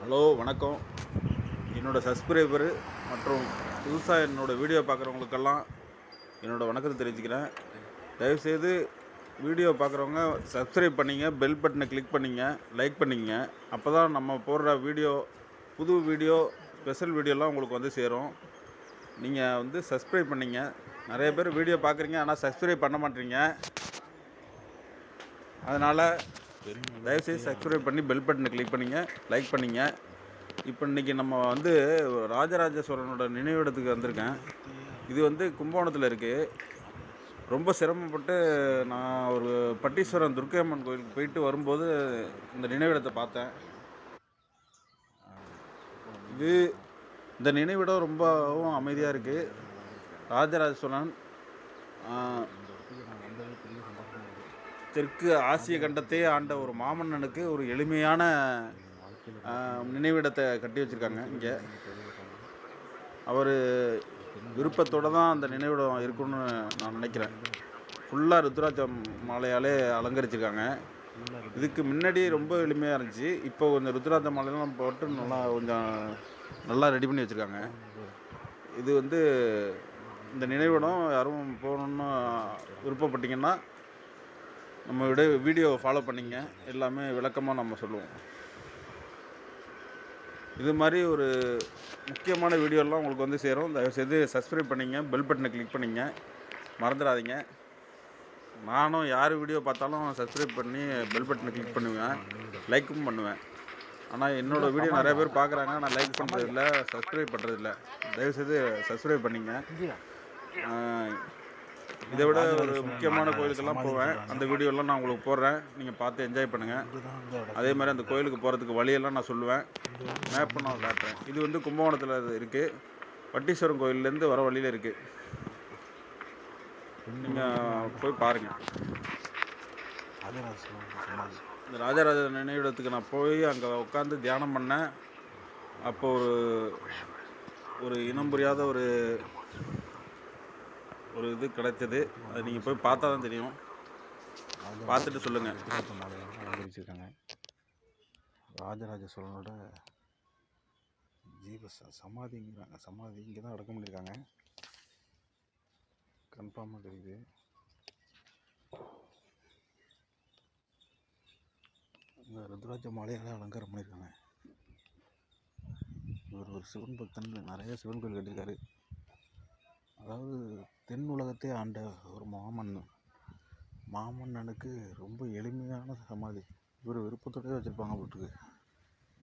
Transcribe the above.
Hello வணக்கம். என்னோடய subscriber மற்றும் புதுசாக என்னோடய வீடியோ பார்க்குறவங்களுக்கெல்லாம் என்னோடய வணக்கத்தை தெரிவிச்சுக்கிறேன். தயவுசெய்து வீடியோ பார்க்குறவங்க சப்ஸ்கிரைப் பண்ணிங்க, பெல் பட்டனை கிளிக் பண்ணிங்க, லைக் பண்ணிங்க. அப்போ தான் நம்ம போடுற வீடியோ, புது வீடியோ, ஸ்பெஷல் வீடியோலாம் உங்களுக்கு வந்து சேரும். நீங்கள் சப்ஸ்கிரைப் பண்ணிங்க. நிறைய பேர் வீடியோ பார்க்குறீங்க, ஆனால் சப்ஸ்கிரைப் பண்ண மாட்டீங்க. அதனால் தயவுசெய்து சப்ஸ்கிரைப் பண்ணி பெல் பட்டனை கிளிக் பண்ணிங்க, லைக் பண்ணிங்க. இப்போ இன்றைக்கி நம்ம ராஜராஜ சோழனோட நினைவிடத்துக்கு வந்திருக்கேன். இது கும்பகோணத்தில் இருக்குது. ரொம்ப சிரமப்பட்டு நான் ஒரு பட்டீஸ்வரம் துர்க்கையம்மன் கோயிலுக்கு போயிட்டு வரும்போது இந்த நினைவிடத்தை பார்த்தேன். இந்த நினைவிடம் ரொம்பவும் அமைதியாக இருக்குது. ராஜராஜ சோழன் தெற்கு ஆசிய கண்டத்தையே ஆண்ட ஒரு மாமன்னனுக்கு ஒரு எளிமையான நினைவிடத்தை கட்டி வச்சுருக்காங்க. இங்கே அவர் விருப்பத்தோடு தான் அந்த நினைவிடம் இருக்குன்னு நான் நினைக்கிறேன். ஃபுல்லாக ருத்ராட்ச மாலையாலே அலங்கரிச்சிருக்காங்க. இதுக்கு முன்னாடி ரொம்ப எளிமையாக இருந்துச்சு. இப்போ கொஞ்சம் ருத்ராட்ச மாலையெல்லாம் போட்டு நல்லா ரெடி பண்ணி வச்சுருக்காங்க. இது இந்த நினைவிடம் யாரும் போகணுன்னு விருப்பப்பட்டீங்கன்னா நம்மளோட வீடியோவை ஃபாலோ பண்ணிங்க. எல்லாமே விளக்கமாக நம்ம சொல்லுவோம். இது மாதிரி ஒரு முக்கியமான வீடியோலாம் உங்களுக்கு சேரும். தயவுசெய்து சப்ஸ்கிரைப் பண்ணிங்க, பெல் பட்டனை கிளிக் பண்ணிங்க, மறந்துடாதீங்க. நானும் யார் வீடியோ பார்த்தாலும் சப்ஸ்கிரைப் பண்ணி பெல் பட்டனை கிளிக் பண்ணுவேன், லைக்கும் பண்ணுவேன். ஆனால் என்னோடய வீடியோ நிறைய பேர் பார்க்குறாங்க, நான் லைக் பண்ணுறதில்ல, சப்ஸ்கிரைப் பண்ணுறதில்ல. தயவுசெய்து சப்ஸ்கிரைப் பண்ணிங்க. இதை விட ஒரு முக்கியமான கோயிலுக்கெல்லாம் போவேன். அந்த வீடியோலாம் நான் உங்களுக்கு போடுறேன். நீங்கள் பார்த்து என்ஜாய் பண்ணுங்கள். அதே மாதிரி அந்த கோயிலுக்கு போகிறதுக்கு வழியெல்லாம் நான் சொல்லுவேன், மேப்பும் நான் காட்டுறேன். இது கும்பகோணத்தில் இருக்குது. பட்டீஸ்வரம் கோயிலேருந்து வர வழியில் இருக்குது. நீங்கள் போய் பாருங்கள். இந்த ராஜராஜ நினைவிடத்துக்கு நான் போய் அங்கே உட்காந்து தியானம் பண்ணேன். அப்போது ஒரு இனம் புரியாத ஒரு இது கிடைச்சது. அது நீங்கள் போய் பார்த்தா தான் தெரியும். பார்த்துட்டு சொல்லுங்கள். அலங்கரிச்சிருக்காங்க. ராஜராஜ சோழனோட சமாதிங்கிறாங்க. சமாதி இங்கே தான் அடக்கம் பண்ணியிருக்காங்க. கன்ஃபார்மாக தெரியுது. இந்த ருத்ராட்ச மாலையால் அலங்காரம் பண்ணியிருக்காங்க. இவர் ஒரு சிவன் பக்தன். நிறைய சிவன் கோயில் கட்டியிருக்காரு. அதாவது தென் உலகத்தை ஆண்ட ஒரு மாமன்னனுக்கு ரொம்ப எளிமையான சமாதி. இவர் விருப்பத்தோடய வச்சுருப்பாங்க போட்டுருக்கு.